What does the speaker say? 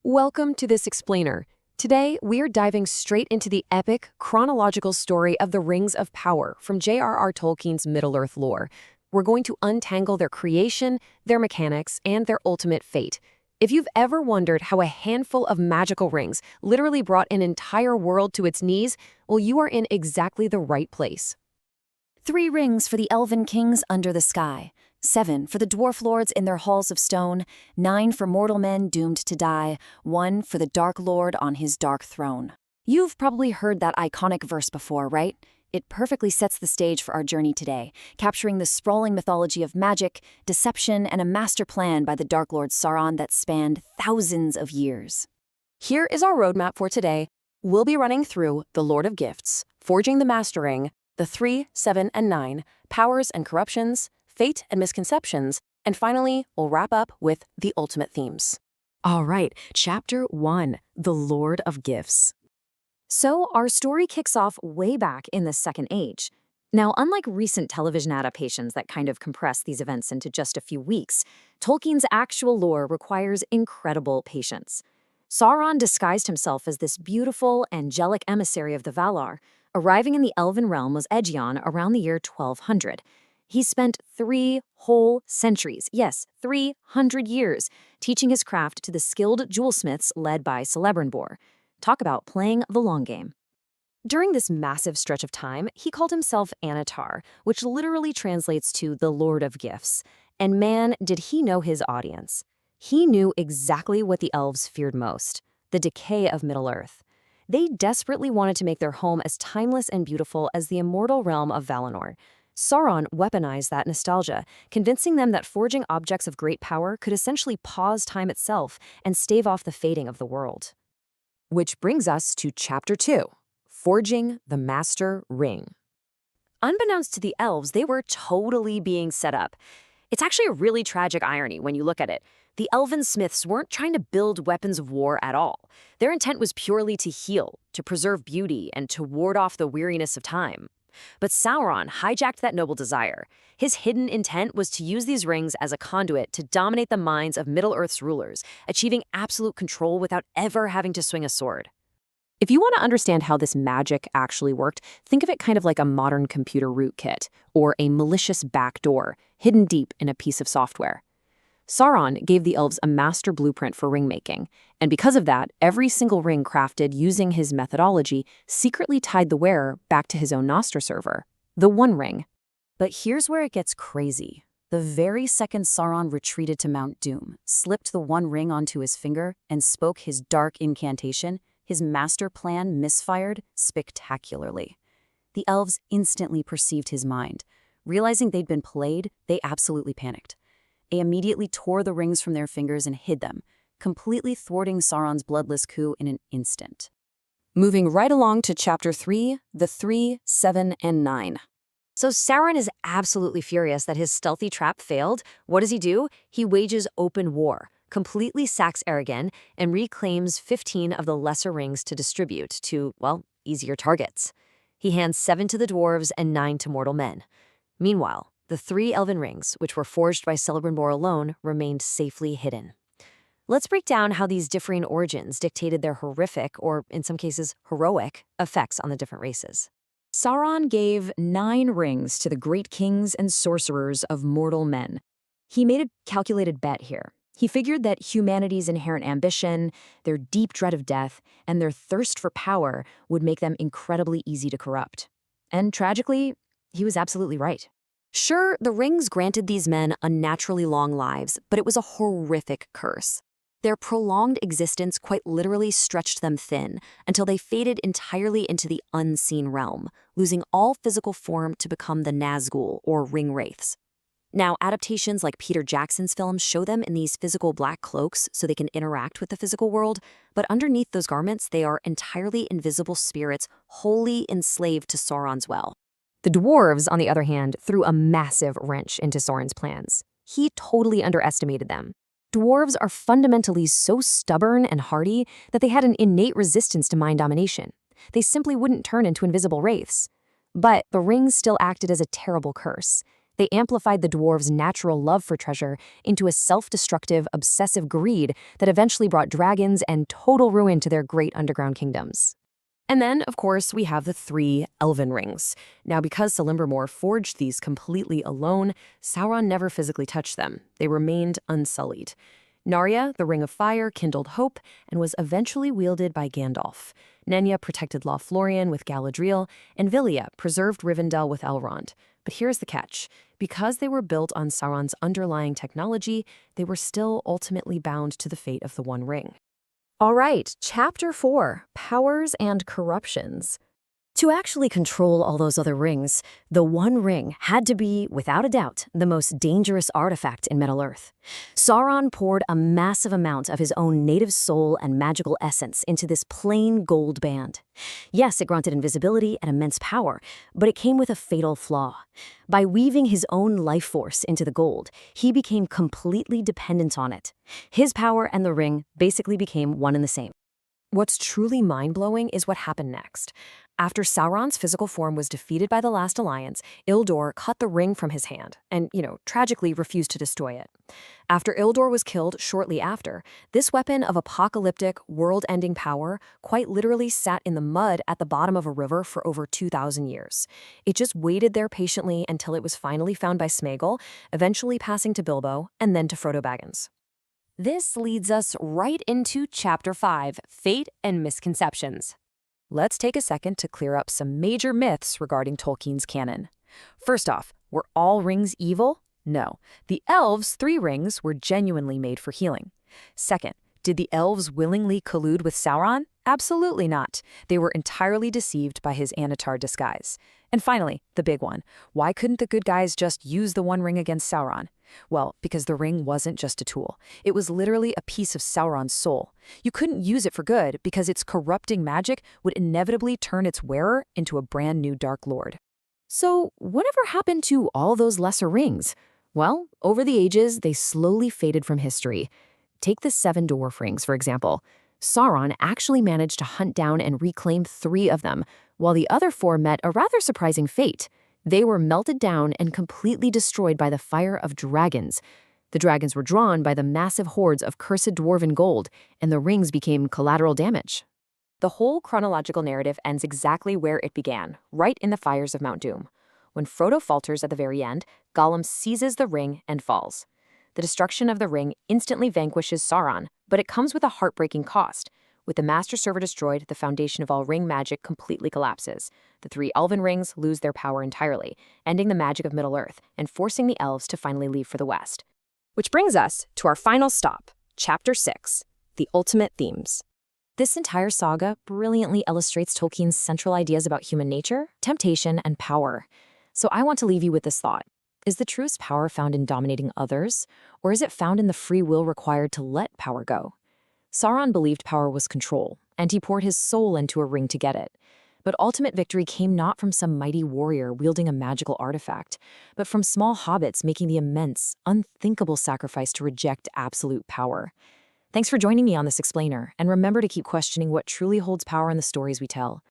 Welcome to this explainer. Today, we're diving straight into the epic, chronological story of the Rings of Power from J.R.R. Tolkien's Middle-earth lore. We're going to untangle their creation, their mechanics, and their ultimate fate. If you've ever wondered how a handful of magical rings literally brought an entire world to its knees, well, you are in exactly the right place. 3 rings for the elven kings under the sky, 7 for the dwarf lords in their halls of stone, 9 for mortal men doomed to die, 1 for the Dark Lord on his dark throne. You've probably heard that iconic verse before, right? It perfectly sets the stage for our journey today, capturing the sprawling mythology of magic, deception, and a master plan by the Dark Lord Sauron that spanned thousands of years. Here is our roadmap for today. We'll be running through the Lord of Gifts, forging the Master Ring, the 3, 7, and 9, powers and corruptions, fate and misconceptions, and finally, we'll wrap up with the ultimate themes. All right, Chapter 1, the Lord of Gifts. So our story kicks off way back in the Second Age. Now, unlike recent television adaptations that kind of compress these events into just a few weeks, Tolkien's actual lore requires incredible patience. Sauron disguised himself as this beautiful, angelic emissary of the Valar. Arriving in the elven realm was Egeon around the year 1200. He spent 3 whole centuries, yes, 300 years, teaching his craft to the skilled jewelsmiths led by Celebrimbor. Talk about playing the long game. During this massive stretch of time, he called himself Anatar, which literally translates to the Lord of Gifts. And man, did he know his audience. He knew exactly what the elves feared most, the decay of Middle-earth. They desperately wanted to make their home as timeless and beautiful as the immortal realm of Valinor. Sauron weaponized that nostalgia, convincing them that forging objects of great power could essentially pause time itself and stave off the fading of the world. Which brings us to Chapter 2, Forging the Master Ring. Unbeknownst to the elves, they were totally being set up. It's actually a really tragic irony when you look at it. The elven smiths weren't trying to build weapons of war at all. Their intent was purely to heal, to preserve beauty, and to ward off the weariness of time. But Sauron hijacked that noble desire. His hidden intent was to use these rings as a conduit to dominate the minds of Middle-earth's rulers, achieving absolute control without ever having to swing a sword. If you want to understand how this magic actually worked, think of it kind of like a modern computer rootkit, or a malicious backdoor, hidden deep in a piece of software. Sauron gave the elves a master blueprint for ring-making, and because of that, every single ring crafted using his methodology secretly tied the wearer back to his own Nostra server, the One Ring. But here's where it gets crazy. The very second Sauron retreated to Mount Doom, slipped the One Ring onto his finger, and spoke his dark incantation, his master plan misfired spectacularly. The elves instantly perceived his mind. Realizing they'd been played, they absolutely panicked. They immediately tore the rings from their fingers and hid them, completely thwarting Sauron's bloodless coup in an instant. Moving right along to Chapter 3, the 3, 7, and 9. So Sauron is absolutely furious that his stealthy trap failed. What does he do? He wages open war, completely sacks Eregion, and reclaims 15 of the lesser rings to distribute to, well, easier targets. He hands 7 to the dwarves and 9 to mortal men. Meanwhile, the 3 Elven Rings, which were forged by Celebrimbor alone, remained safely hidden. Let's break down how these differing origins dictated their horrific, or in some cases heroic, effects on the different races. Sauron gave 9 rings to the great kings and sorcerers of mortal men. He made a calculated bet here. He figured that humanity's inherent ambition, their deep dread of death, and their thirst for power would make them incredibly easy to corrupt. And tragically, he was absolutely right. Sure, the rings granted these men unnaturally long lives, but it was a horrific curse. Their prolonged existence quite literally stretched them thin until they faded entirely into the unseen realm, losing all physical form to become the Nazgûl, or ring wraiths. Now, adaptations like Peter Jackson's films show them in these physical black cloaks so they can interact with the physical world, but underneath those garments, they are entirely invisible spirits wholly enslaved to Sauron's will. The dwarves, on the other hand, threw a massive wrench into Sauron's plans. He totally underestimated them. Dwarves are fundamentally so stubborn and hardy that they had an innate resistance to mind domination. They simply wouldn't turn into invisible wraiths. But the rings still acted as a terrible curse. They amplified the dwarves' natural love for treasure into a self-destructive, obsessive greed that eventually brought dragons and total ruin to their great underground kingdoms. And then, of course, we have the Three Elven Rings. Now, because Celebrimbor forged these completely alone, Sauron never physically touched them. They remained unsullied. Narya, the Ring of Fire, kindled hope and was eventually wielded by Gandalf. Nenya protected Lothlorien with Galadriel, and Vilya preserved Rivendell with Elrond. But here's the catch. Because they were built on Sauron's underlying technology, they were still ultimately bound to the fate of the One Ring. All right, Chapter 4, Powers and Corruptions. To actually control all those other rings, the One Ring had to be, without a doubt, the most dangerous artifact in Middle-earth. Sauron poured a massive amount of his own native soul and magical essence into this plain gold band. Yes, it granted invisibility and immense power, but it came with a fatal flaw. By weaving his own life force into the gold, he became completely dependent on it. His power and the ring basically became one and the same. What's truly mind-blowing is what happened next. After Sauron's physical form was defeated by the Last Alliance, Ildor cut the ring from his hand and, tragically refused to destroy it. After Ildor was killed shortly after, this weapon of apocalyptic, world-ending power quite literally sat in the mud at the bottom of a river for over 2,000 years. It just waited there patiently until it was finally found by Sméagol, eventually passing to Bilbo and then to Frodo Baggins. This leads us right into Chapter 5, Fate and Misconceptions. Let's take a second to clear up some major myths regarding Tolkien's canon. First off, were all rings evil? No. The elves' 3 rings were genuinely made for healing. Second, did the elves willingly collude with Sauron? Absolutely not. They were entirely deceived by his Anatar disguise. And finally, the big one. Why couldn't the good guys just use the One Ring against Sauron? Well, because the ring wasn't just a tool. It was literally a piece of Sauron's soul. You couldn't use it for good because its corrupting magic would inevitably turn its wearer into a brand new Dark Lord. So, whatever happened to all those lesser rings? Well, over the ages, they slowly faded from history. Take the 7 dwarf rings, for example. Sauron actually managed to hunt down and reclaim 3 of them, while the other 4 met a rather surprising fate. They were melted down and completely destroyed by the fire of dragons. The dragons were drawn by the massive hordes of cursed dwarven gold, and the rings became collateral damage. The whole chronological narrative ends exactly where it began, right in the fires of Mount Doom. When Frodo falters at the very end, Gollum seizes the ring and falls. The destruction of the ring instantly vanquishes Sauron, but it comes with a heartbreaking cost. With the Master Server destroyed, the foundation of all ring magic completely collapses. The 3 Elven Rings lose their power entirely, ending the magic of Middle-earth and forcing the elves to finally leave for the West. Which brings us to our final stop, Chapter 6, The Ultimate Themes. This entire saga brilliantly illustrates Tolkien's central ideas about human nature, temptation, and power. So I want to leave you with this thought. Is the truest power found in dominating others, or is it found in the free will required to let power go? Sauron believed power was control, and he poured his soul into a ring to get it. But ultimate victory came not from some mighty warrior wielding a magical artifact, but from small hobbits making the immense, unthinkable sacrifice to reject absolute power. Thanks for joining me on this explainer, and remember to keep questioning what truly holds power in the stories we tell.